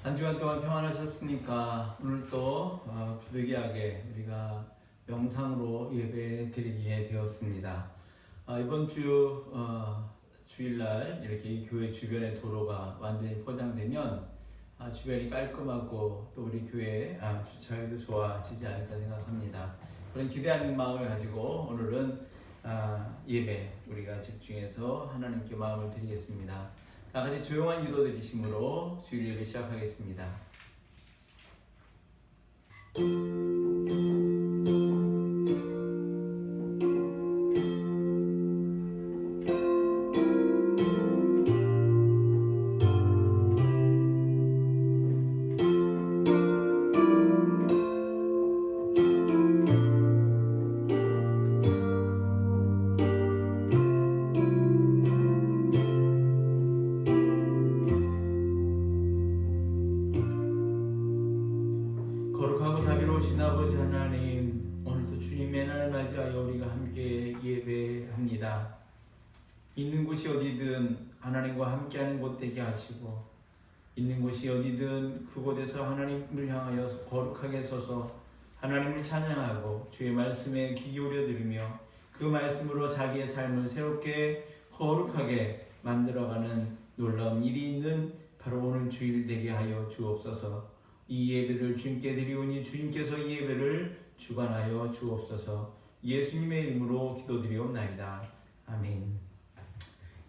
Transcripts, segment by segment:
한 주간 동안 평안하셨습니까? 오늘 또 부득이하게 우리가 영상으로 예배 드리게 되었습니다. 이번 주 주일날 이렇게 이 교회 주변의 도로가 완전히 포장되면 주변이 깔끔하고 또 우리 교회 주차하기도 좋아지지 않을까 생각합니다. 그런 기대하는 마음을 가지고 오늘은 예배 우리가 집중해서 하나님께 마음을 드리겠습니다. 다 같이 조용한 기도 드리심으로 주일 예배 시작하겠습니다. 거룩하고 자비로우신 아버지 하나님, 오늘도 주님의 날을 맞이하여 우리가 함께 예배합니다. 있는 곳이 어디든 하나님과 함께하는 곳 되게 하시고, 있는 곳이 어디든 그곳에서 하나님을 향하여 거룩하게 서서 하나님을 찬양하고 주의 말씀에 귀 기울여 들으며 그 말씀으로 자기의 삶을 새롭게 거룩하게 만들어가는 놀라운 일이 있는 바로 오늘 주일 되게 하여 주옵소서. 이 예배를 주님께 드리오니 주님께서 이 예배를 주관하여 주옵소서. 예수님의 이름으로 기도드리옵나이다. 아멘.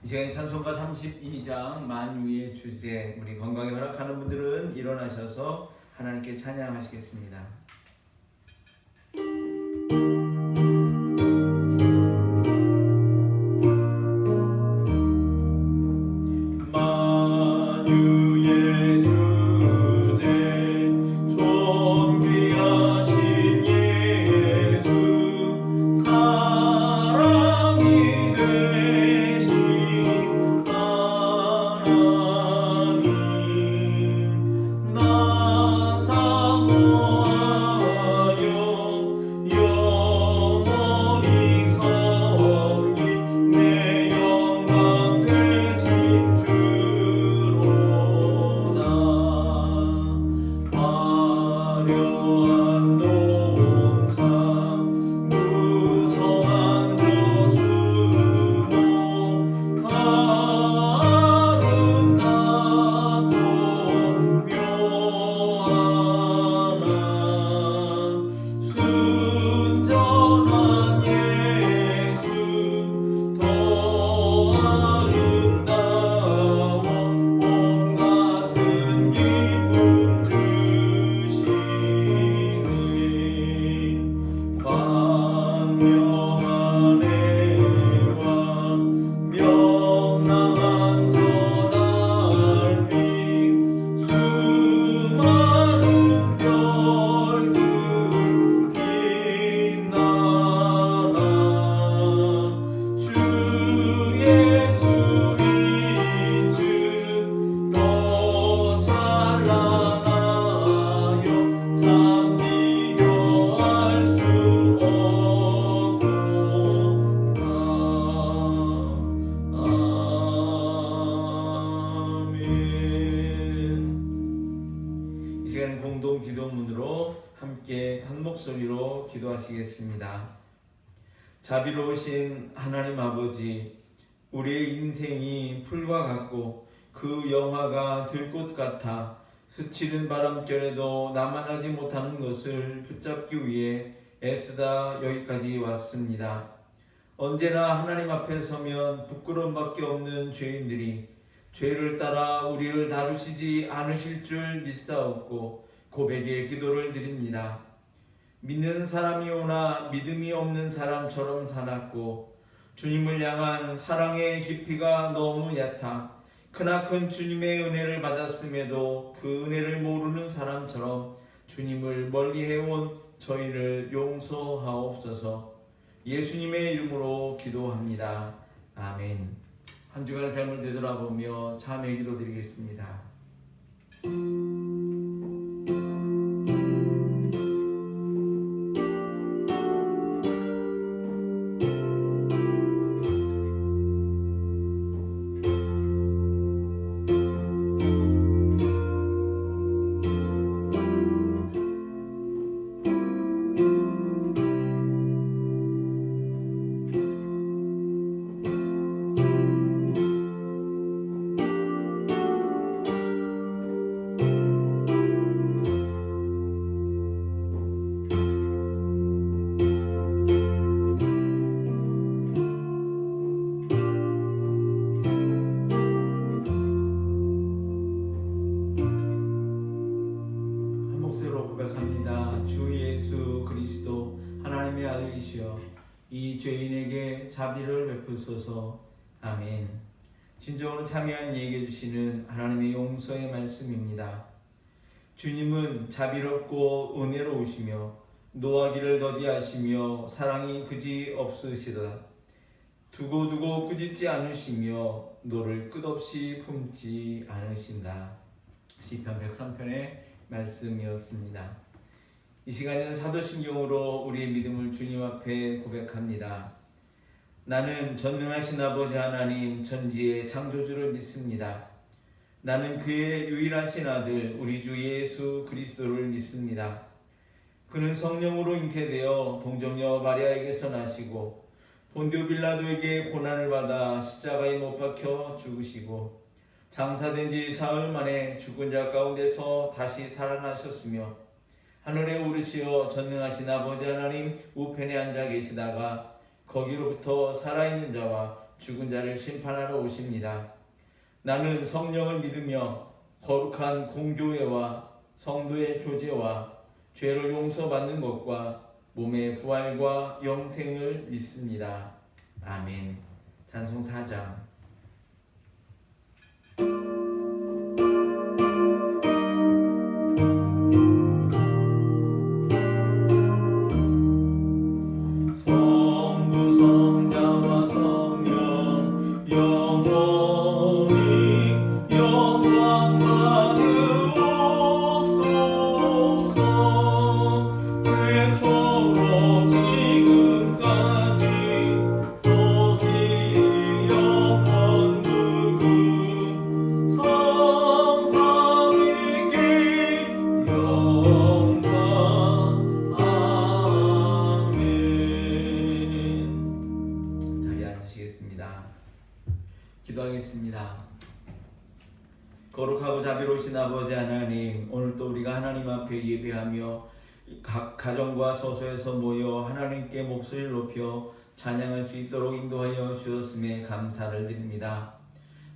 이 시간에 찬송가 32장 만유의 주제, 우리 건강에 허락하는 분들은 일어나셔서 하나님께 찬양하시겠습니다. 공동 기도문으로 함께 한 목소리로 기도하시겠습니다. 자비로우신 하나님 아버지, 우리의 인생이 풀과 같고 그 영화가 들꽃 같아 스치는 바람결에도 나만하지 못하는 것을 붙잡기 위해 애쓰다 여기까지 왔습니다. 언제나 하나님 앞에 서면 부끄러움밖에 없는 죄인들이 죄를 따라 우리를 다루시지 않으실 줄 믿사옵고 고백의 기도를 드립니다. 믿는 사람이 오나 믿음이 없는 사람처럼 살았고 주님을 향한 사랑의 깊이가 너무 얕아 크나큰 주님의 은혜를 받았음에도 그 은혜를 모르는 사람처럼 주님을 멀리해온 저희를 용서하옵소서. 예수님의 이름으로 기도합니다. 아멘. 한 주간의 삶을 되돌아보며 참회 기도 드리겠습니다. 고백합니다. 주 예수 그리스도 하나님의 아들이시여 이 죄인에게 자비를 베푸소서. 아멘. 진정으로 참여한 이에게 주시는 하나님의 용서의 말씀입니다. 주님은 자비롭고 은혜로우시며 노하기를 더디하시며 사랑이 그지 없으시다. 두고두고 꾸짖지 않으시며 노를 끝없이 품지 않으신다. 시편 103편의 말씀이었습니다. 이 시간에는 사도신경으로 우리의 믿음을 주님 앞에 고백합니다. 나는 전능하신 아버지 하나님 천지의 창조주를 믿습니다. 나는 그의 유일하신 아들 우리 주 예수 그리스도를 믿습니다. 그는 성령으로 잉태되어 동정녀 마리아에게서 나시고 본디오 빌라도에게 고난을 받아 십자가에 못 박혀 죽으시고 장사된 지 사흘 만에 죽은 자 가운데서 다시 살아나셨으며 하늘에 오르시어 전능하신 아버지 하나님 우편에 앉아 계시다가 거기로부터 살아있는 자와 죽은 자를 심판하러 오십니다. 나는 성령을 믿으며 거룩한 공교회와 성도의 교제와 죄를 용서받는 것과 몸의 부활과 영생을 믿습니다. 아멘. 찬송 4장. 기도하겠습니다. 거룩하고 자비로우신 아버지 하나님, 오늘 또 우리가 하나님 앞에 예배하며 각 가정과 소소에서 모여 하나님께 목소리를 높여 찬양할 수 있도록 인도하여 주셨음에 감사를 드립니다.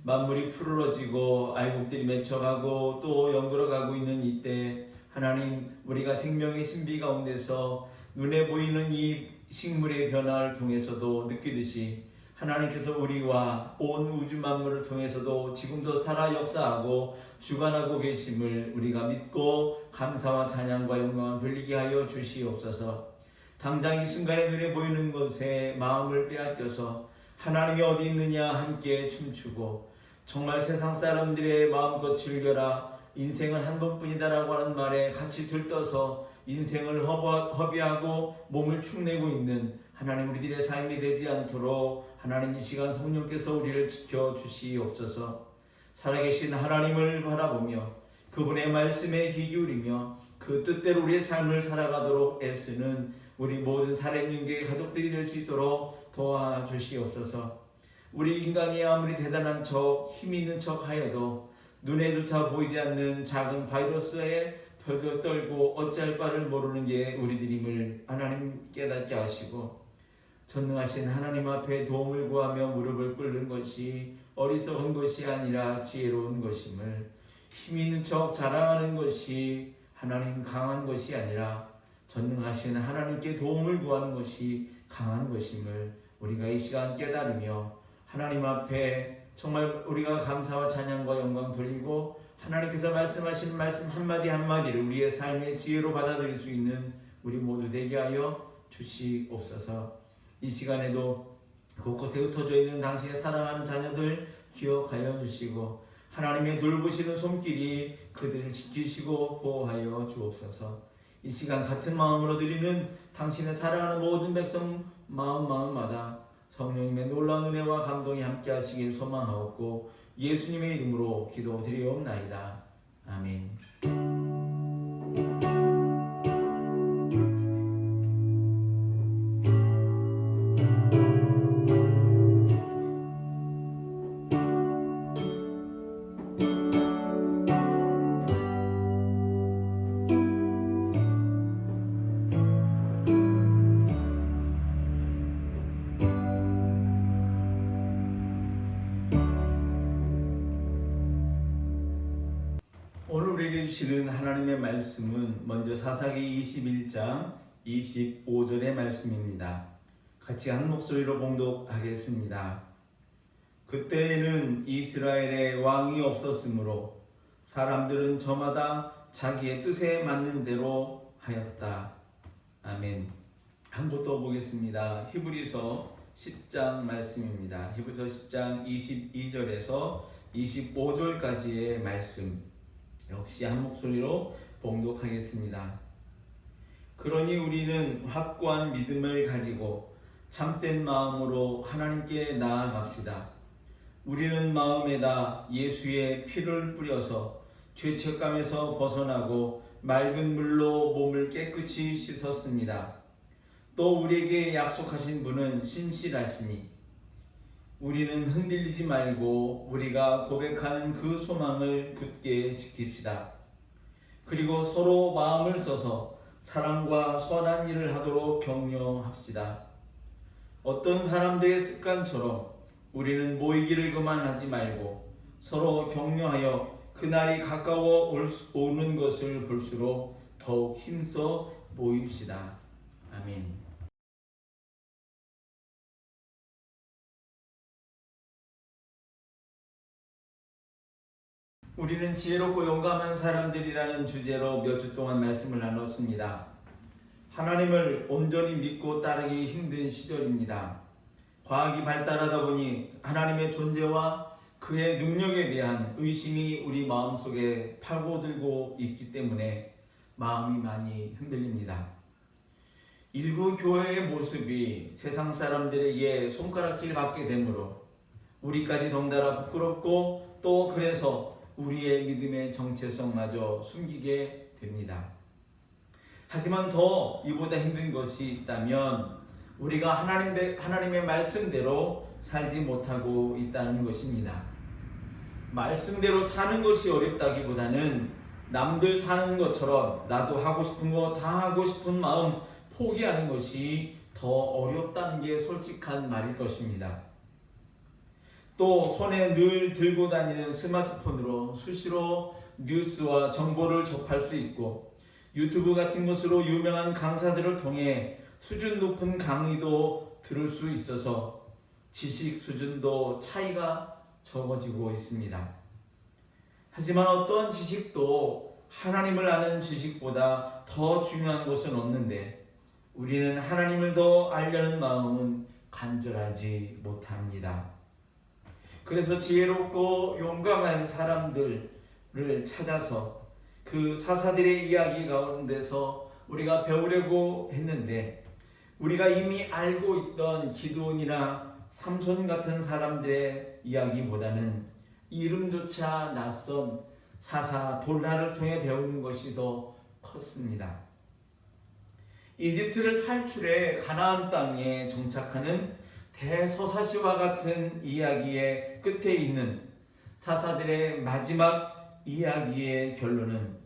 만물이 푸르러지고 알곡들이 맺혀가고 또 연그러가고 있는 이때 하나님, 우리가 생명의 신비 가운데서 눈에 보이는 이 식물의 변화를 통해서도 느끼듯이 하나님께서 우리와 온 우주 만물을 통해서도 지금도 살아 역사하고 주관하고 계심을 우리가 믿고 감사와 찬양과 영광을 돌리게 하여 주시옵소서. 당장 이 순간에 눈에 보이는 것에 마음을 빼앗겨서 하나님이 어디 있느냐 함께 춤추고 정말 세상 사람들의 마음껏 즐겨라 인생은 한 번뿐이다라고 하는 말에 같이 들떠서 인생을 허비하고 몸을 축내고 있는 하나님, 우리들의 삶이 되지 않도록 하나님 이 시간 성령께서 우리를 지켜주시옵소서. 살아계신 하나님을 바라보며 그분의 말씀에 귀 기울이며 그 뜻대로 우리의 삶을 살아가도록 애쓰는 우리 모든 살아있는 가족들이 될 수 있도록 도와주시옵소서. 우리 인간이 아무리 대단한 척, 힘이 있는 척 하여도 눈에조차 보이지 않는 작은 바이러스에 덜덜 떨고 어찌할 바를 모르는 게 우리들임을 하나님 깨닫게 하시고 전능하신 하나님 앞에 도움을 구하며 무릎을 꿇는 것이 어리석은 것이 아니라 지혜로운 것임을, 힘 있는 척 자랑하는 것이 하나님 강한 것이 아니라 전능하신 하나님께 도움을 구하는 것이 강한 것임을 우리가 이 시간 깨달으며 하나님 앞에 정말 우리가 감사와 찬양과 영광 돌리고 하나님께서 말씀하시는 말씀 한마디 한마디를 우리의 삶의 지혜로 받아들일 수 있는 우리 모두 되게 하여 주시옵소서. 이 시간에도 곳곳에 흩어져 있는 당신의 사랑하는 자녀들 기억하여 주시고 하나님의 돌보시는 손길이 그들을 지키시고 보호하여 주옵소서. 이 시간 같은 마음으로 드리는 당신의 사랑하는 모든 백성 마음마다 성령님의 놀라운 은혜와 감동이 함께 하시길 소망하옵고 예수님의 이름으로 기도드리옵나이다. 아멘. 오늘 우리에게 주시는 하나님의 말씀은 먼저 사사기 21장 25절의 말씀입니다. 같이 한 목소리로 봉독하겠습니다. 그때에는 이스라엘에 왕이 없었으므로 사람들은 저마다 자기의 뜻에 맞는 대로 하였다. 아멘. 한 번 더 보겠습니다. 히브리서 10장 말씀입니다. 히브리서 10장 22절에서 25절까지의 말씀 역시 한 목소리로 봉독하겠습니다. 그러니 우리는 확고한 믿음을 가지고 참된 마음으로 하나님께 나아갑시다. 우리는 마음에다 예수의 피를 뿌려서 죄책감에서 벗어나고 맑은 물로 몸을 깨끗이 씻었습니다. 또 우리에게 약속하신 분은 신실하시니 우리는 흔들리지 말고 우리가 고백하는 그 소망을 굳게 지킵시다. 그리고 서로 마음을 써서 사랑과 선한 일을 하도록 격려합시다. 어떤 사람들의 습관처럼 우리는 모이기를 그만하지 말고 서로 격려하여 그날이 가까워 오는 것을 볼수록 더욱 힘써 모입시다. 아멘. 우리는 지혜롭고 용감한 사람들이라는 주제로 몇 주 동안 말씀을 나눴습니다. 하나님을 온전히 믿고 따르기 힘든 시절입니다. 과학이 발달하다 보니 하나님의 존재와 그의 능력에 대한 의심이 우리 마음속에 파고들고 있기 때문에 마음이 많이 흔들립니다. 일부 교회의 모습이 세상 사람들에게 손가락질 받게 되므로 우리까지 덩달아 부끄럽고 또 그래서 우리의 믿음의 정체성마저 숨기게 됩니다. 하지만 더 이보다 힘든 것이 있다면 우리가 하나님의 말씀대로 살지 못하고 있다는 것입니다. 말씀대로 사는 것이 어렵다기보다는 남들 사는 것처럼 나도 하고 싶은 거 다 하고 싶은 마음 포기하는 것이 더 어렵다는 게 솔직한 말일 것입니다. 또 손에 늘 들고 다니는 스마트폰으로 수시로 뉴스와 정보를 접할 수 있고 유튜브 같은 것으로 유명한 강사들을 통해 수준 높은 강의도 들을 수 있어서 지식 수준도 차이가 적어지고 있습니다. 하지만 어떤 지식도 하나님을 아는 지식보다 더 중요한 것은 없는데 우리는 하나님을 더 알려는 마음은 간절하지 못합니다. 그래서 지혜롭고 용감한 사람들을 찾아서 그 사사들의 이야기 가운데서 우리가 배우려고 했는데 우리가 이미 알고 있던 기드온이나 삼손 같은 사람들의 이야기보다는 이름조차 낯선 사사 돌나를 통해 배우는 것이 더 컸습니다. 이집트를 탈출해 가나안 땅에 정착하는 대서사시와 같은 이야기의 끝에 있는 사사들의 마지막 이야기의 결론은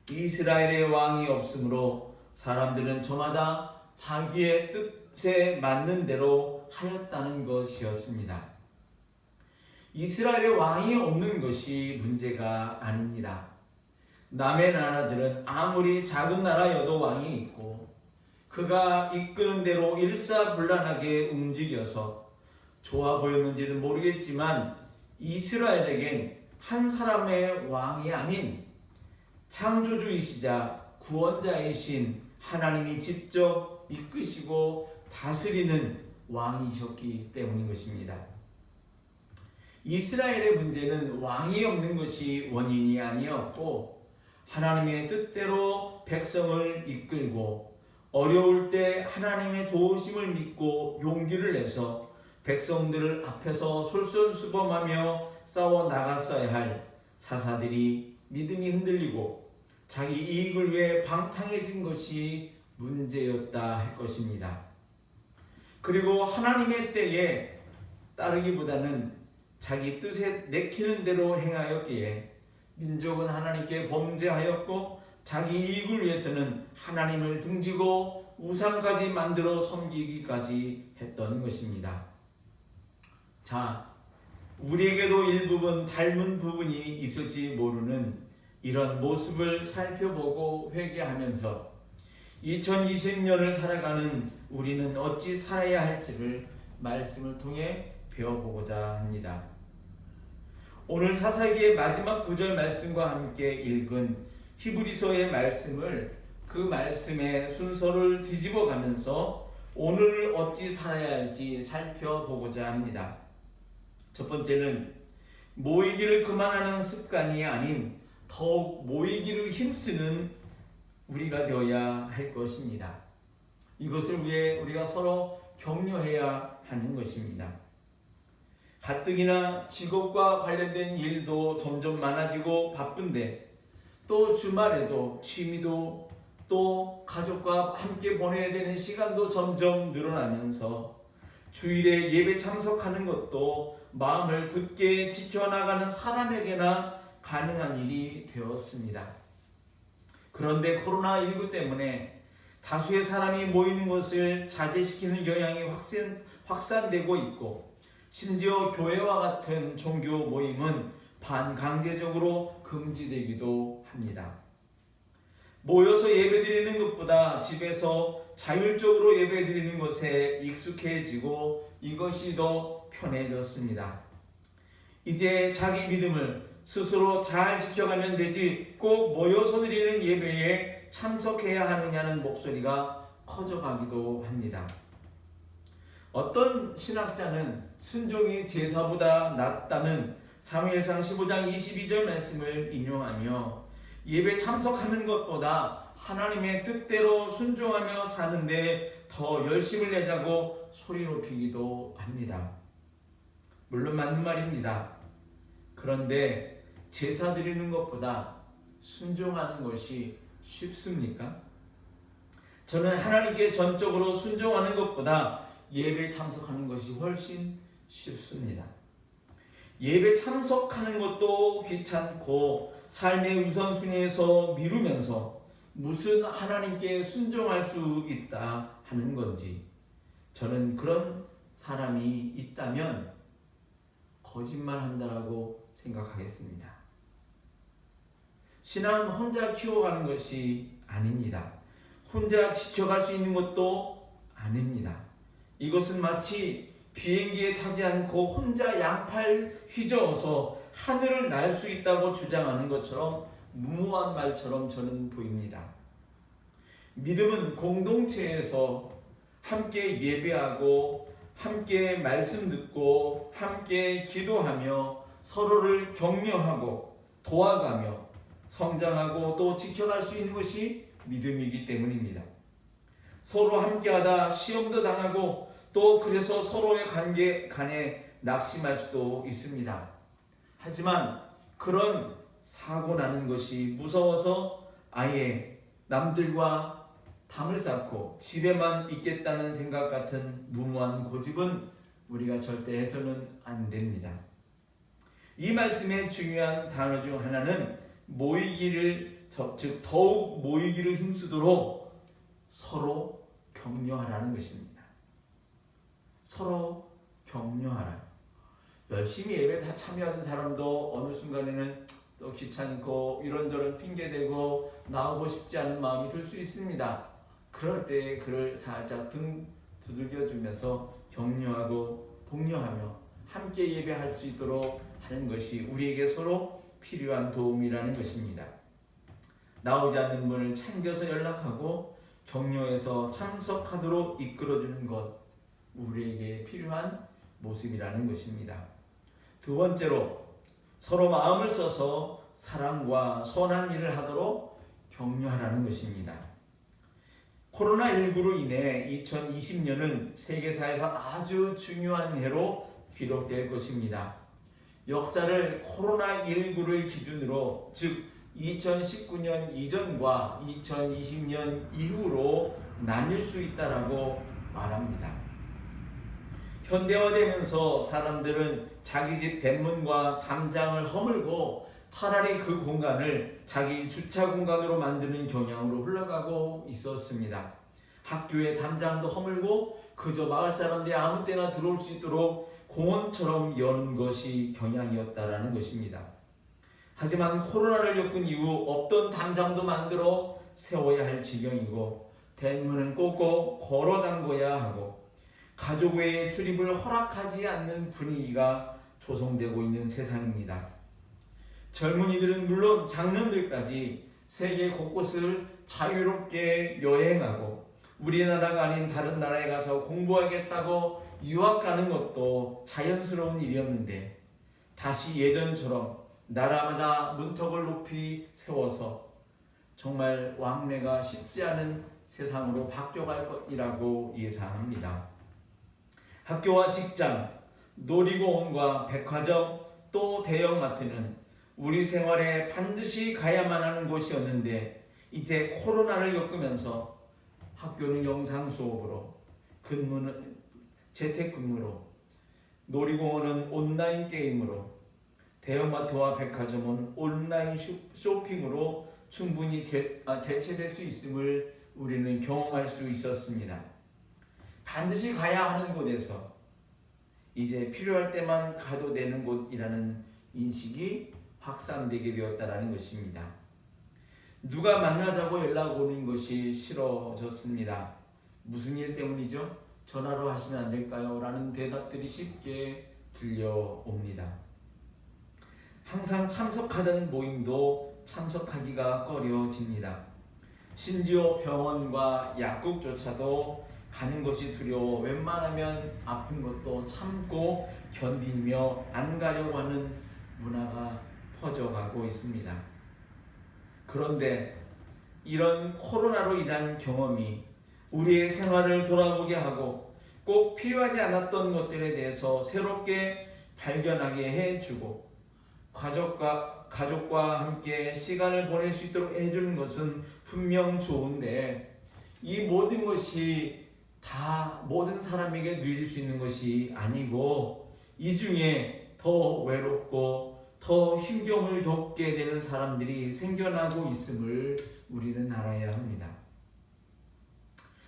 이스라엘의 왕이 없으므로 사람들은 저마다 자기의 뜻에 맞는 대로 하였다는 것이었습니다. 이스라엘의 왕이 없는 것이 문제가 아닙니다. 남의 나라들은 아무리 작은 나라여도 왕이 있고 그가 이끄는 대로 일사불란하게 움직여서 좋아 보였는지는 모르겠지만 이스라엘에겐 한 사람의 왕이 아닌 창조주이시자 구원자이신 하나님이 직접 이끄시고 다스리는 왕이셨기 때문인 것입니다. 이스라엘의 문제는 왕이 없는 것이 원인이 아니었고 하나님의 뜻대로 백성을 이끌고 어려울 때 하나님의 도우심을 믿고 용기를 내서 백성들을 앞에서 솔선수범하며 싸워 나갔어야 할 사사들이 믿음이 흔들리고 자기 이익을 위해 방탕해진 것이 문제였다 할 것입니다. 그리고 하나님의 때에 따르기보다는 자기 뜻에 내키는 대로 행하였기에 민족은 하나님께 범죄하였고 자기 이익을 위해서는 하나님을 등지고 우상까지 만들어 섬기기까지 했던 것입니다. 자, 우리에게도 일부분 닮은 부분이 있을지 모르는 이런 모습을 살펴보고 회개하면서 2020년을 살아가는 우리는 어찌 살아야 할지를 말씀을 통해 배워보고자 합니다. 오늘 사사기의 마지막 구절 말씀과 함께 읽은 히브리서의 말씀을 그 말씀의 순서를 뒤집어 가면서 오늘을 어찌 살아야 할지 살펴보고자 합니다. 첫 번째는 모이기를 그만하는 습관이 아닌 더욱 모이기를 힘쓰는 우리가 되어야 할 것입니다. 이것을 위해 우리가 서로 격려해야 하는 것입니다. 가뜩이나 직업과 관련된 일도 점점 많아지고 바쁜데 또 주말에도 취미도 또 가족과 함께 보내야 되는 시간도 점점 늘어나면서 주일에 예배 참석하는 것도 마음을 굳게 지켜나가는 사람에게나 가능한 일이 되었습니다. 그런데 코로나19 때문에 다수의 사람이 모이는 것을 자제시키는 경향이 확산되고 있고 심지어 교회와 같은 종교 모임은 반강제적으로 금지되기도 합니다. 모여서 예배드리는 것보다 집에서 자율적으로 예배드리는 것에 익숙해지고 이것이 더 편해졌습니다. 이제 자기 믿음을 스스로 잘 지켜가면 되지 꼭 모여서 드리는 예배에 참석해야 하느냐는 목소리가 커져가기도 합니다. 어떤 신학자는 순종이 제사보다 낫다는 사무엘상 15장 22절 말씀을 인용하며 예배 참석하는 것보다 하나님의 뜻대로 순종하며 사는데 더 열심을 내자고 소리 높이기도 합니다. 물론 맞는 말입니다. 그런데 제사 드리는 것보다 순종하는 것이 쉽습니까? 저는 하나님께 전적으로 순종하는 것보다 예배 참석하는 것이 훨씬 쉽습니다. 예배 참석하는 것도 귀찮고 삶의 우선순위에서 미루면서 무슨 하나님께 순종할 수 있다 하는 건지 저는 그런 사람이 있다면 거짓말한다라고 생각하겠습니다. 신앙은 혼자 키워가는 것이 아닙니다. 혼자 지켜갈 수 있는 것도 아닙니다. 이것은 마치 비행기에 타지 않고 혼자 양팔 휘저어서 하늘을 날 수 있다고 주장하는 것처럼 무모한 말처럼 저는 보입니다. 믿음은 공동체에서 함께 예배하고 함께 말씀 듣고 함께 기도하며 서로를 격려하고 도와가며 성장하고 또 지켜갈 수 있는 것이 믿음이기 때문입니다. 서로 함께하다 시험도 당하고 또 그래서 서로의 간에 낙심할 수도 있습니다. 하지만 그런 사고 나는 것이 무서워서 아예 남들과 담을 쌓고 집에만 있겠다는 생각 같은 무모한 고집은 우리가 절대 해서는 안 됩니다. 이 말씀의 중요한 단어 중 하나는 모이기를 즉 더욱 모이기를 힘쓰도록 서로 격려하라는 것입니다. 서로 격려하라. 열심히 예배 다 참여하는 사람도 어느 순간에는 또 귀찮고 이런저런 핑계대고 나오고 싶지 않은 마음이 들 수 있습니다. 그럴 때 그를 살짝 등 두들겨주면서 격려하고 독려하며 함께 예배할 수 있도록 하는 것이 우리에게 서로 필요한 도움이라는 것입니다. 나오지 않는 분을 챙겨서 연락하고 격려해서 참석하도록 이끌어주는 것, 우리에게 필요한 모습이라는 것입니다. 두 번째로 서로 마음을 써서 사랑과 선한 일을 하도록 격려하라는 것입니다. 코로나19로 인해 2020년은 세계사에서 아주 중요한 해로 기록될 것입니다. 역사를 코로나19를 기준으로 즉 2019년 이전과 2020년 이후로 나뉠 수 있다라고 말합니다. 현대화되면서 사람들은 자기 집 대문과 담장을 허물고 차라리 그 공간을 자기 주차 공간으로 만드는 경향으로 흘러가고 있었습니다. 학교의 담장도 허물고 그저 마을 사람들이 아무 때나 들어올 수 있도록 공원처럼 여는 것이 경향이었다라는 것입니다. 하지만 코로나를 겪은 이후 없던 당장도 만들어 세워야 할 지경이고 대문은 꼭꼭 걸어 잠궈야 하고 가족 외의 출입을 허락하지 않는 분위기가 조성되고 있는 세상입니다. 젊은이들은 물론 장년들까지 세계 곳곳을 자유롭게 여행하고 우리나라가 아닌 다른 나라에 가서 공부하겠다고 유학 가는 것도 자연스러운 일이었는데 다시 예전처럼 나라마다 문턱을 높이 세워서 정말 왕래가 쉽지 않은 세상으로 바뀌어갈 것이라고 예상합니다. 학교와 직장, 놀이공원과 백화점 또 대형마트는 우리 생활에 반드시 가야만 하는 곳이었는데 이제 코로나를 겪으면서 학교는 영상 수업으로, 근무는 재택근무로, 놀이공원은 온라인 게임으로, 대형마트와 백화점은 온라인 쇼핑으로 충분히 대체될 수 있음을 우리는 경험할 수 있었습니다. 반드시 가야 하는 곳에서 이제 필요할 때만 가도 되는 곳이라는 인식이 확산되게 되었다는 것입니다. 누가 만나자고 연락 오는 것이 싫어졌습니다. 무슨 일 때문이죠? 전화로 하시면 안 될까요? 라는 대답들이 쉽게 들려옵니다. 항상 참석하던 모임도 참석하기가 꺼려집니다. 심지어 병원과 약국조차도 가는 것이 두려워 웬만하면 아픈 것도 참고 견디며 안 가려고 하는 문화가 퍼져가고 있습니다. 그런데 이런 코로나로 인한 경험이 우리의 생활을 돌아보게 하고 꼭 필요하지 않았던 것들에 대해서 새롭게 발견하게 해주고 가족과 함께 시간을 보낼 수 있도록 해주는 것은 분명 좋은데 이 모든 것이 다 모든 사람에게 누릴 수 있는 것이 아니고 이 중에 더 외롭고 더 힘겨움을 겪게 되는 사람들이 생겨나고 있음을 우리는 알아야 합니다.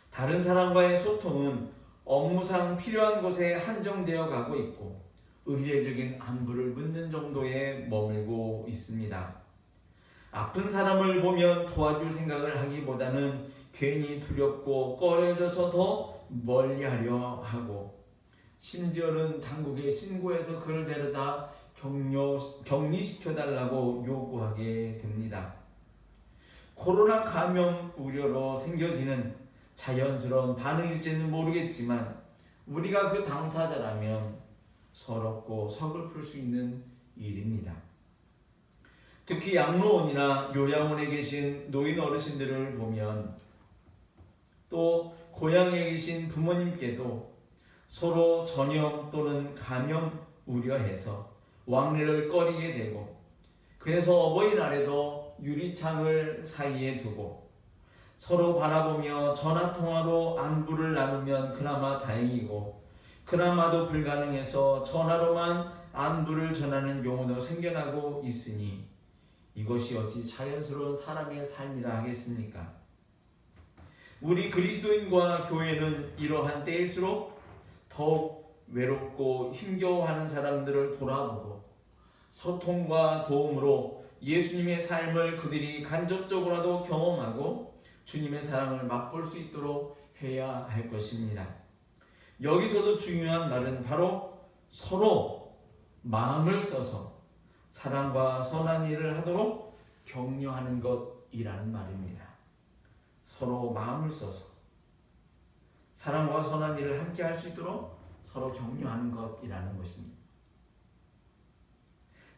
다른 사람과의 소통은 업무상 필요한 곳에 한정되어 가고 있고 의례적인 안부를 묻는 정도에 머물고 있습니다. 아픈 사람을 보면 도와줄 생각을 하기보다는 괜히 두렵고 꺼려져서 더 멀리하려 하고 심지어는 당국에 신고해서 그를 데려다 격리시켜달라고 요구하게 됩니다. 코로나 감염 우려로 생겨지는 자연스러운 반응일지는 모르겠지만 우리가 그 당사자라면 서럽고 서글플 수 있는 일입니다. 특히 양로원이나 요양원에 계신 노인 어르신들을 보면 또 고향에 계신 부모님께도 서로 전염 또는 감염 우려해서 왕래를 꺼리게 되고 그래서 어버이날에도 유리창을 사이에 두고 서로 바라보며 전화통화로 안부를 나누면 그나마 다행이고 그나마도 불가능해서 전화로만 안부를 전하는 경우도 생겨나고 있으니 이것이 어찌 자연스러운 사람의 삶이라 하겠습니까? 우리 그리스도인과 교회는 이러한 때일수록 더욱 외롭고 힘겨워하는 사람들을 돌아보고 소통과 도움으로 예수님의 삶을 그들이 간접적으로라도 경험하고 주님의 사랑을 맛볼 수 있도록 해야 할 것입니다. 여기서도 중요한 말은 바로 서로 마음을 써서 사랑과 선한 일을 하도록 격려하는 것이라는 말입니다. 서로 마음을 써서 사랑과 선한 일을 함께 할 수 있도록 서로 격려하는 것이라는 것입니다.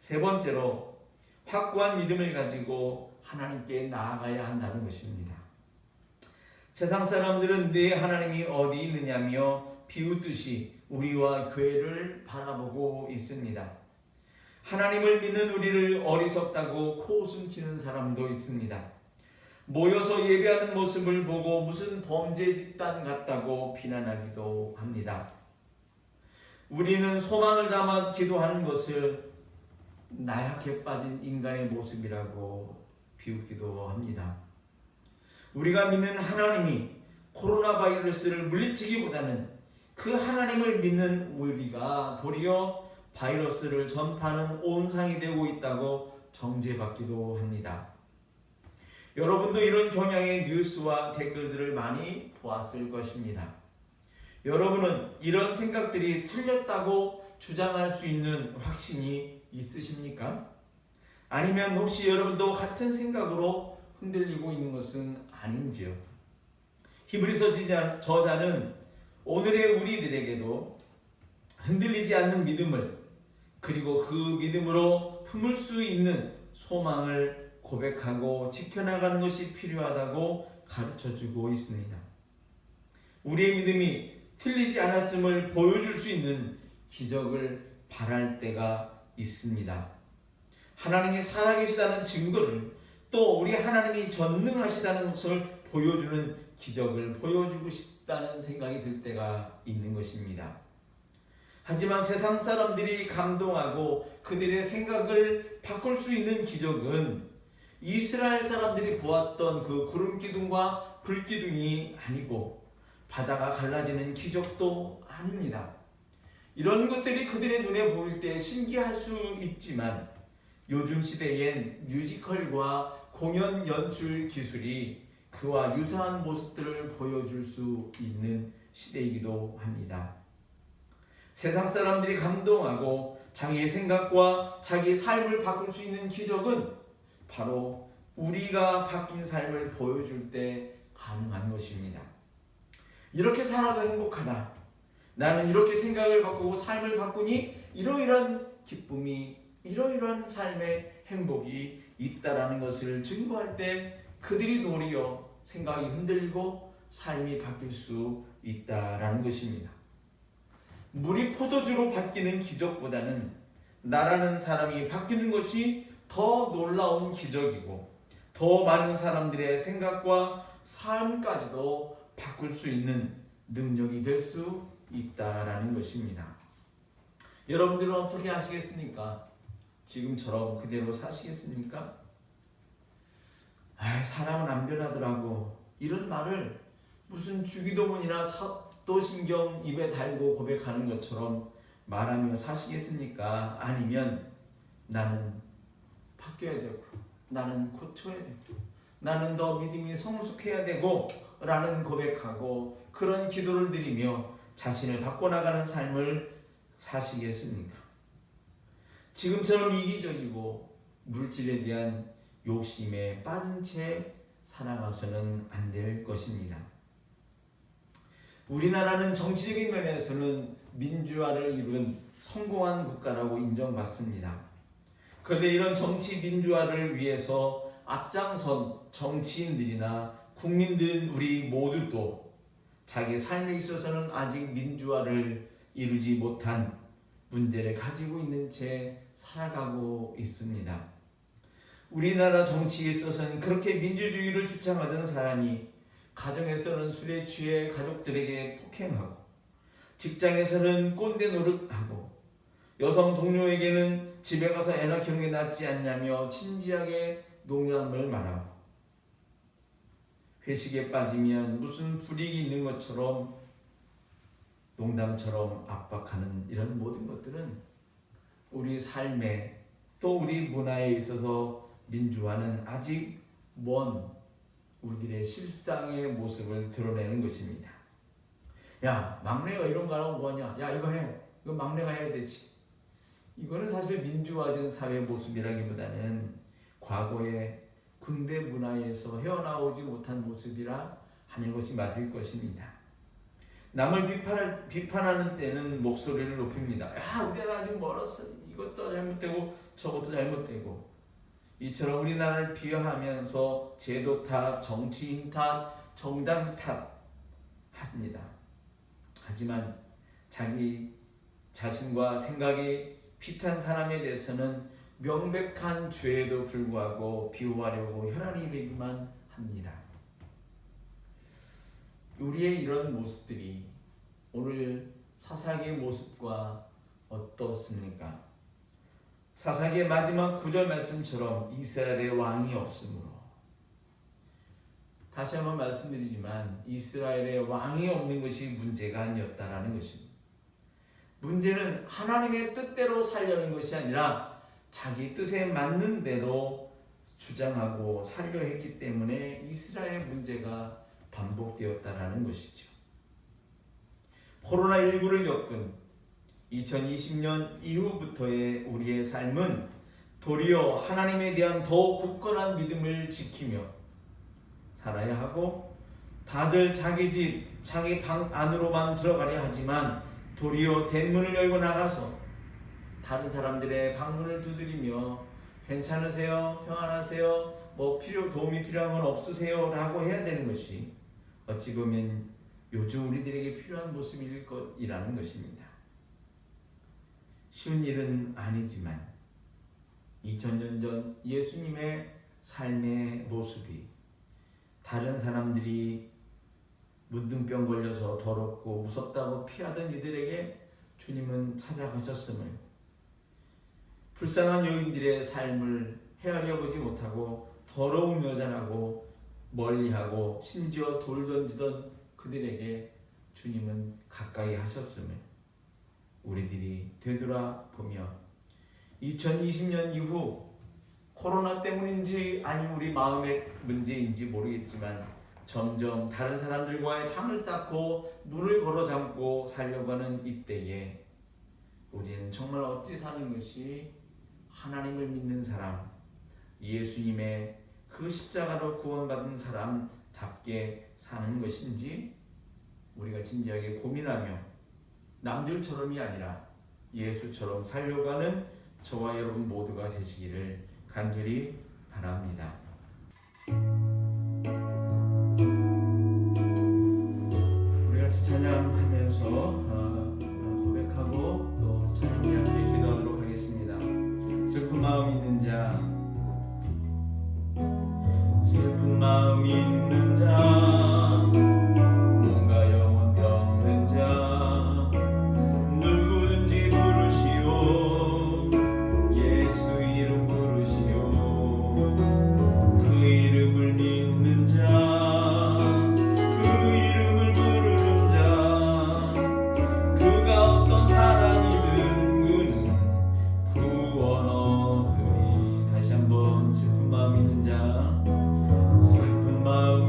세 번째로 확고한 믿음을 가지고 하나님께 나아가야 한다는 것입니다. 세상 사람들은 내 하나님이 어디 있느냐며 비웃듯이 우리와 교회를 바라보고 있습니다. 하나님을 믿는 우리를 어리석다고 코웃음치는 사람도 있습니다. 모여서 예배하는 모습을 보고 무슨 범죄 집단 같다고 비난하기도 합니다. 우리는 소망을 담아 기도하는 것을 나약해 빠진 인간의 모습이라고 비웃기도 합니다. 우리가 믿는 하나님이 코로나 바이러스를 물리치기보다는 그 하나님을 믿는 우리가 도리어 바이러스를 전파하는 온상이 되고 있다고 정죄받기도 합니다. 여러분도 이런 경향의 뉴스와 댓글들을 많이 보았을 것입니다. 여러분은 이런 생각들이 틀렸다고 주장할 수 있는 확신이 있으십니까? 아니면 혹시 여러분도 같은 생각으로 흔들리고 있는 것은 아닌지요? 히브리서 저자는 오늘의 우리들에게도 흔들리지 않는 믿음을, 그리고 그 믿음으로 품을 수 있는 소망을 고백하고 지켜나가는 것이 필요하다고 가르쳐주고 있습니다. 우리의 믿음이 틀리지 않았음을 보여줄 수 있는 기적을 바랄 때가 있습니다. 하나님이 살아계시다는 증거를, 또 우리 하나님이 전능하시다는 것을 보여주는 기적을 보여주고 싶다는 생각이 들 때가 있는 것입니다. 하지만 세상 사람들이 감동하고 그들의 생각을 바꿀 수 있는 기적은 이스라엘 사람들이 보았던 그 구름 기둥과 불 기둥이 아니고 바다가 갈라지는 기적도 아닙니다. 이런 것들이 그들의 눈에 보일 때 신기할 수 있지만 요즘 시대엔 뮤지컬과 공연 연출 기술이 그와 유사한 모습들을 보여줄 수 있는 시대이기도 합니다. 세상 사람들이 감동하고 자기의 생각과 자기의 삶을 바꿀 수 있는 기적은 바로 우리가 바뀐 삶을 보여줄 때 가능한 것입니다. 이렇게 살아도 행복하다. 나는 이렇게 생각을 바꾸고 삶을 바꾸니 이러이러한 기쁨이, 이러이러한 삶의 행복이 있다라는 것을 증거할 때 그들이 도리어 생각이 흔들리고 삶이 바뀔 수 있다라는 것입니다. 물이 포도주로 바뀌는 기적보다는 나라는 사람이 바뀌는 것이 더 놀라운 기적이고 더 많은 사람들의 생각과 삶까지도 바꿀 수 있는 능력이 될 수 있다라는 것입니다. 여러분들은 어떻게 하시겠습니까? 지금처럼 그대로 사시겠습니까? 사람은 안 변하더라고, 이런 말을 무슨 주기도문이나 사도신경 입에 달고 고백하는 것처럼 말하며 사시겠습니까? 아니면 나는 바뀌어야 되고, 나는 고쳐야 되고, 나는 더 믿음이 성숙해야 되고 라는 고백하고 그런 기도를 드리며 자신을 바꿔나가는 삶을 사시겠습니까? 지금처럼 이기적이고 물질에 대한 욕심에 빠진 채 살아가서는 안 될 것입니다. 우리나라는 정치적인 면에서는 민주화를 이룬 성공한 국가라고 인정받습니다. 그런데 이런 정치 민주화를 위해서 앞장선 정치인들이나 국민들인 우리 모두도 자기 삶에 있어서는 아직 민주화를 이루지 못한 문제를 가지고 있는 채 살아가고 있습니다. 우리나라 정치에 있어서는 그렇게 민주주의를 주창하던 사람이 가정에서는 술에 취해 가족들에게 폭행하고, 직장에서는 꼰대 노릇하고, 여성 동료에게는 집에 가서 애나 키우는 게 낫지 않냐며 진지하게 농담을 말하고, 회식에 빠지면 무슨 불이익이 있는 것처럼 농담처럼 압박하는 이런 모든 것들은 우리 삶에, 또 우리 문화에 있어서 민주화는 아직 먼 우리들의 실상의 모습을 드러내는 것입니다. 야, 막내가 이런 거 하고 뭐하냐? 야, 이거 해. 이거 막내가 해야 되지. 이거는 사실 민주화된 사회 모습이라기보다는 과거의 군대 문화에서 헤어나오지 못한 모습이라 하는 것이 맞을 것입니다. 남을 비판하는 때는 목소리를 높입니다. 야, 우리나라 아직 멀었어. 이것도 잘못되고 저것도 잘못되고. 이처럼 우리나라를 비하하면서 제도 탓, 정치인 탓, 정당 탓 합니다. 하지만 자기 자신과 생각이 비슷한 사람에 대해서는 명백한 죄에도 불구하고 비호하려고 혈안이 되기만 합니다. 우리의 이런 모습들이 오늘 사사기의 모습과 어떻습니까? 사사기의 마지막 9절 말씀처럼 이스라엘의 왕이 없으므로, 다시 한번 말씀드리지만 이스라엘의 왕이 없는 것이 문제가 아니었다라는 것입니다. 문제는 하나님의 뜻대로 살려는 것이 아니라 자기 뜻에 맞는 대로 주장하고 살려 했기 때문에 이스라엘의 문제가 반복되었다라는 것이죠. 코로나19를 겪은 2020년 이후부터의 우리의 삶은 도리어 하나님에 대한 더욱 굳건한 믿음을 지키며 살아야 하고, 다들 자기 집, 자기 방 안으로만 들어가려 하지만 도리어 대문을 열고 나가서 다른 사람들의 방문을 두드리며 괜찮으세요? 평안하세요? 도움이 필요한 건 없으세요? 라고 해야 되는 것이 어찌 보면 요즘 우리들에게 필요한 모습일 것이라는 것입니다. 쉬운 일은 아니지만 2000년 전 예수님의 삶의 모습이 다른 사람들이 문둥병 걸려서 더럽고 무섭다고 피하던 이들에게 주님은 찾아가셨음을, 불쌍한 여인들의 삶을 헤아려 보지 못하고 더러운 여자라고 멀리하고 심지어 돌 던지던 그들에게 주님은 가까이 하셨음을 우리들이 되돌아보며 2020년 이후 코로나 때문인지 아니면 우리 마음의 문제인지 모르겠지만 점점 다른 사람들과의 탐을 쌓고 물을 걸어 잠고 살려고 하는 이때에 우리는 정말 어찌 사는 것이 하나님을 믿는 사람, 예수님의 그 십자가로 구원받은 사람답게 사는 것인지 우리가 진지하게 고민하며 남들처럼이 아니라 예수처럼 살려고 하는 저와 여러분 모두가 되시기를 간절히 바랍니다. 우리 같이 찬양하면서 고백하고 또 찬양에 함께 기도하도록 하겠습니다. 슬픈 마음 있는 자, 슬픈 마음 있는 자, 뭔가 영혼 병든 자, 누구든지 부르시오. 예수 이름 부르시오. 그 이름을 믿는 자, 그 이름을 부르는 자, 그가 어떤 사람이든 그는 구원 얻으리. 다시 한번 슬픈 마음 있는 자, 슬픈 마음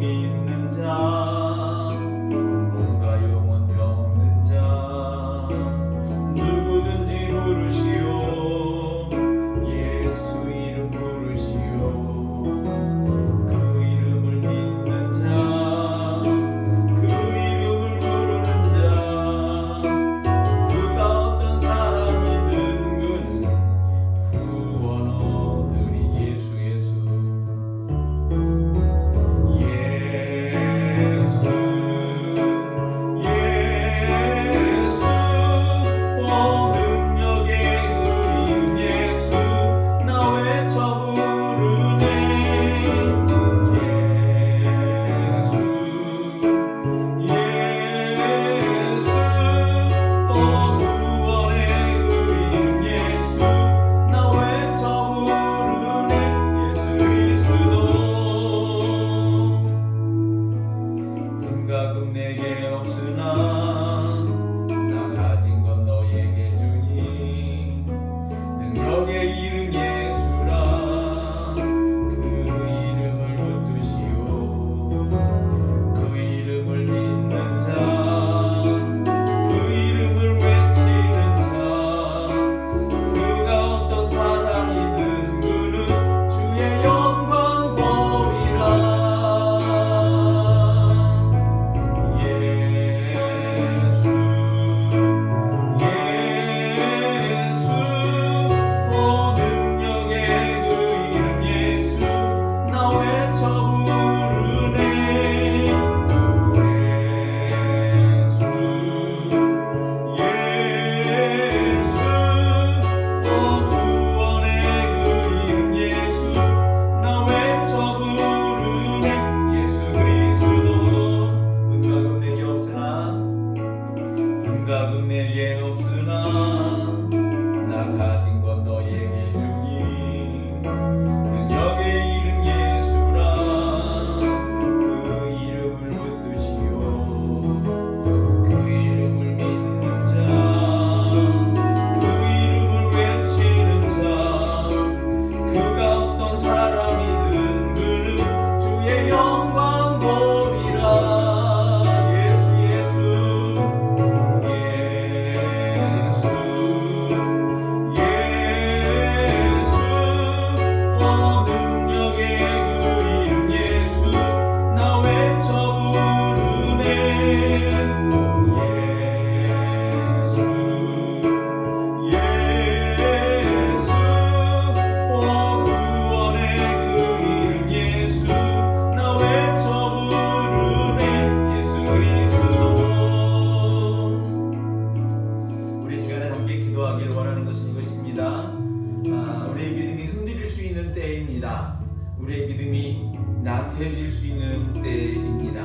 굳건해질 수 있는 때입니다.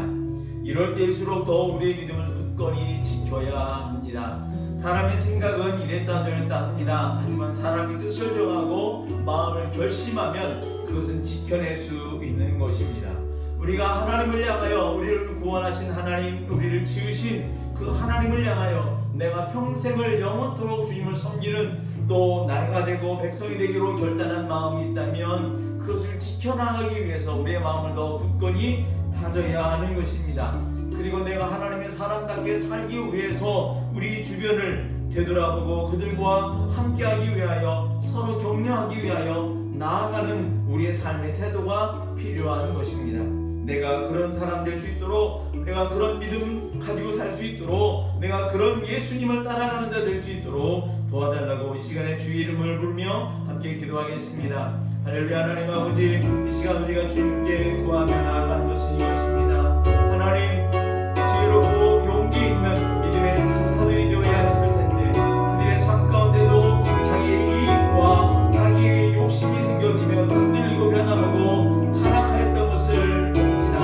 이럴 때일수록 더 우리의 믿음을 굳건히 지켜야 합니다. 사람의 생각은 이랬다 저랬다 합니다. 하지만 사람이 뜻을 정하고 마음을 결심하면 그것은 지켜낼 수 있는 것입니다. 우리가 하나님을 향하여, 우리를 구원하신 하나님, 우리를 지으신 그 하나님을 향하여 내가 평생을 영원토록 주님을 섬기는, 또 나이가 되고 백성이 되기로 결단한 마음이 있다면 그것을 지켜나가기 위해서 우리의 마음을 더 굳건히 다져야 하는 것입니다. 그리고 내가 하나님의 사람답게 살기 위해서 우리 주변을 되돌아보고 그들과 함께하기 위하여, 서로 격려하기 위하여 나아가는 우리의 삶의 태도가 필요한 것입니다. 내가 그런 사람 될 수 있도록, 내가 그런 믿음 가지고 살 수 있도록, 내가 그런 예수님을 따라가는 자 될 수 있도록 도와달라고 이 시간에 주의 이름을 부르며 함께 기도하겠습니다. 할렐루야. 하나님 아버지, 이 시간 우리가 주님께 구하며 나아가는 것은 이것입니다. 하나님, 지혜롭고 용기 있는 믿음의 사사들이 되어야 했을 텐데 그들의 삶 가운데도 자기의 이익과 자기의 욕심이 생겨지며 흔들리고 변화하고 타락하였던 것을 봅니다.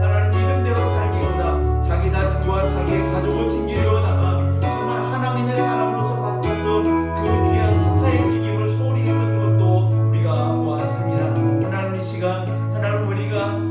하나님, 믿음대로 살기보다 자기 자신과 자기의 가족을 챙기려고 하다가 정말 하나님의 사람으로서 바뀌었던 그 귀한 사사의 직임을 소홀히 했던 것도 우리가 보았습니다. 하나님, 이 시간 하나님, 우리가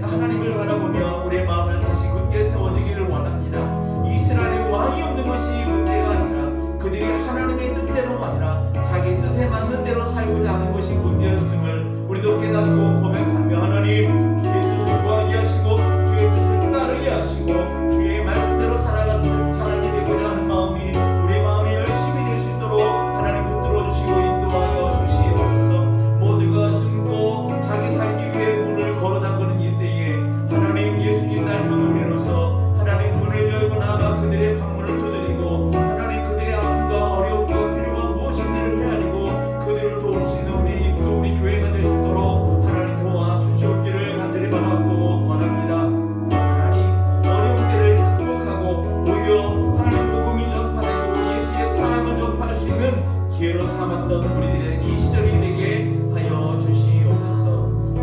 하나님을 바라보며 우리의 마음을 다시 굳게 세워지기를 원합니다. 이스라엘의 왕이 없는 것이 문제가 아니라 그들이 하나님의 뜻대로가 아니라 자기 뜻에 맞는 대로 살고자 하는 것이 문제였음을 우리도 깨닫고 고백하며 하나님, 주의 뜻을 구하게 하시고 주의 뜻을 따르게 하시고 주의 말씀대로 살아가는 사람이 되고자 하는 마음이 우리의 마음이 열심히 될 수 있도록 하나님 붙들어 주시고 인도하여 주시옵소서. 모두가 숨고 자기 살기 위해 문을 걸어 잠그는 이때에 하나님, 예수님 닮은 우리로서 하나님 문을 열고 나가 그들의 방문을 두드리고 하나님, 그들의 아픔과 어려움과 필요가 무엇인지를 헤아리고 그들을 도울 수 있는 우리 교회가 될 수 있도록 하나님 도와주시옵기를 간절히 바라고 원합니다. 하나님, 어려운 때를 극복하고 오히려 하나님 복음이 전파되고 예수의 사랑을 전파할 수 있는 기회로 삼았던 우리들의 이 시절이 되게 하여 주시옵소서.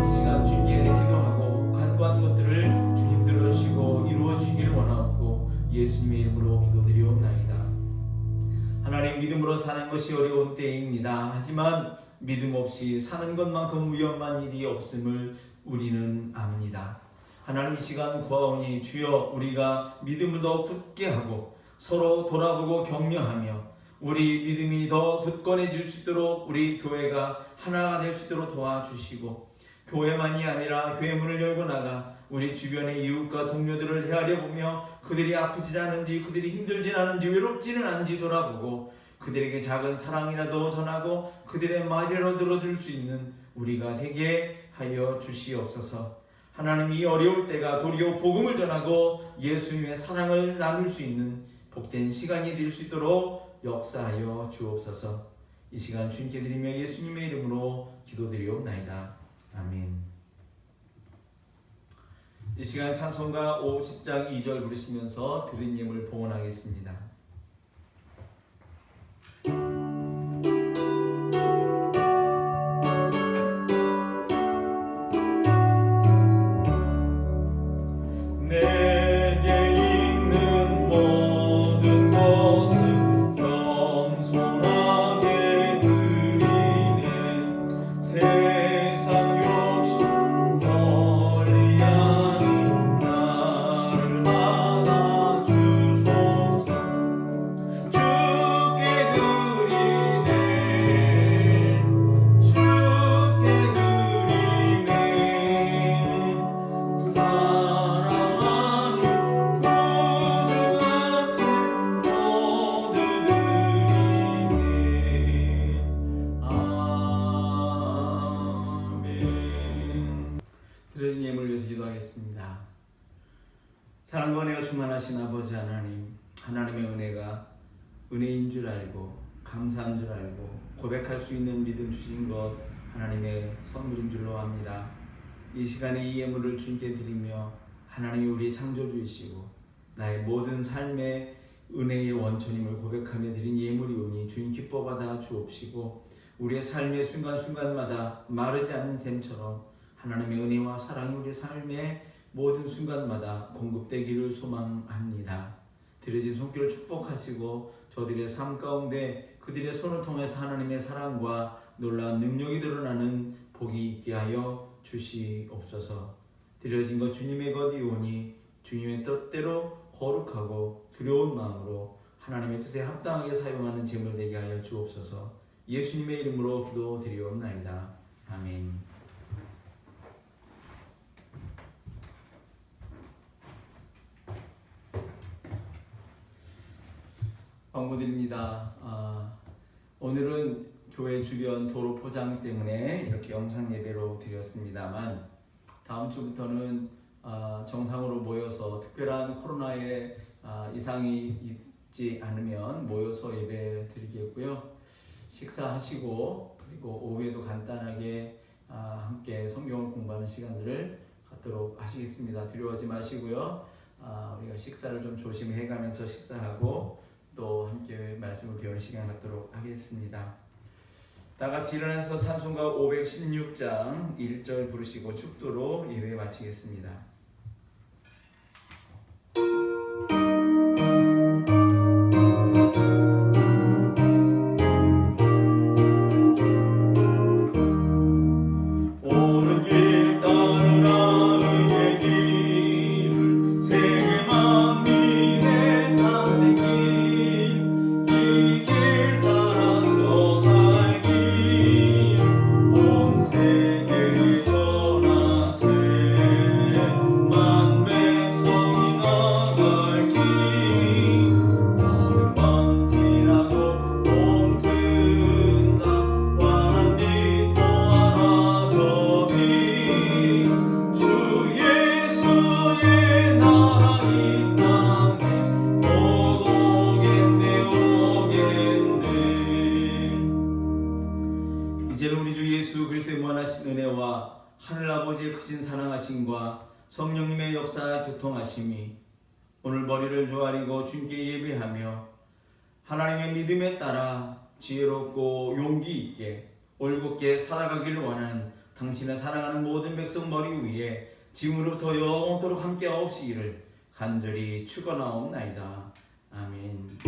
이 시간 주님께 기도하고 간구한 것들을 주님 들어주시고 이루어 주시기를 원하고 예수님의 이름으로 기도드리옵나이다. 하나님, 믿음으로 사는 것이 어려운 때입니다. 하지만 믿음 없이 사는 것만큼 위험한 일이 없음을 우리는 압니다. 하나님, 이 시간 구하오니 주여, 우리가 믿음을 더 굳게 하고 서로 돌아보고 격려하며 우리 믿음이 더 굳건해질 수 있도록 우리 교회가 하나가 될 수 있도록 도와주시고, 교회만이 아니라 교회 문을 열고 나가 우리 주변의 이웃과 동료들을 헤아려보며 그들이 아프지 않은지, 그들이 힘들지 않은지, 외롭지는 않은지 돌아보고 그들에게 작은 사랑이라도 전하고 그들의 말이라도 들어줄 수 있는 우리가 되게 하여 주시옵소서. 하나님, 이 어려울 때가 도리어 복음을 전하고 예수님의 사랑을 나눌 수 있는 복된 시간이 될 수 있도록 역사하여 주옵소서. 이 시간 주님께 드리며 예수님의 이름으로 기도드리옵나이다. 아멘. 이 시간 찬송가 50장 2절 부르시면서 드린 예물 봉헌하겠습니다. 드려진 예물을 위해서 기도하겠습니다. 사랑과 은혜가 충만하신 아버지 하나님, 하나님의 은혜가 은혜인 줄 알고 감사한 줄 알고 고백할 수 있는 믿음 주신 것 하나님의 선물인 줄로 압니다. 이 시간에 이 예물을 주님께 드리며 하나님이 우리의 창조주이시고 나의 모든 삶의 은혜의 원천임을 고백하며 드린 예물이오니 주님 기뻐받아 주옵시고 우리의 삶의 순간순간마다 마르지 않는 샘처럼 하나님의 은혜와 사랑이 우리 삶의 모든 순간마다 공급되기를 소망합니다. 드려진 손길을 축복하시고 저들의 삶 가운데 그들의 손을 통해서 하나님의 사랑과 놀라운 능력이 드러나는 복이 있게 하여 주시옵소서. 드려진 것 주님의 것이오니 주님의 뜻대로 거룩하고 두려운 마음으로 하나님의 뜻에 합당하게 사용하는 제물 되게 하여 주옵소서. 예수님의 이름으로 기도드리옵나이다. 아멘. 방문드립니다. 오늘은 교회 주변 도로 포장 때문에 이렇게 영상 예배로 드렸습니다만 다음 주부터는 정상으로 모여서 특별한 코로나의 이상이 있지 않으면 모여서 예배 드리겠고요. 식사하시고 그리고 오후에도 간단하게 함께 성경을 공부하는 시간들을 갖도록 하시겠습니다. 두려워하지 마시고요. 우리가 식사를 좀 조심히 해가면서 식사하고 또 함께 말씀을 배우는 시간 갖도록 하겠습니다. 다 같이 일어나서 찬송가 516장 1절 부르시고 축도로 예배 마치겠습니다. 하늘아버지의 크신 사랑하심과 성령님의 역사 교통하심이 오늘 머리를 조아리고 주님께 예배하며 하나님의 믿음에 따라 지혜롭고 용기 있게 올곧게 살아가기를 원하는 당신의 사랑하는 모든 백성 머리 위에 지금으로부터 영원토록 함께 하옵시기를 간절히 축원하옵나이다. 아멘.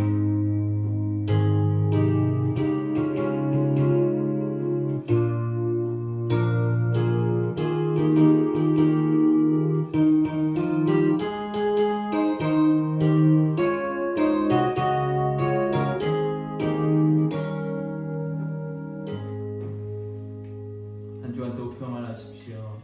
한 주간 또 평안하십시오.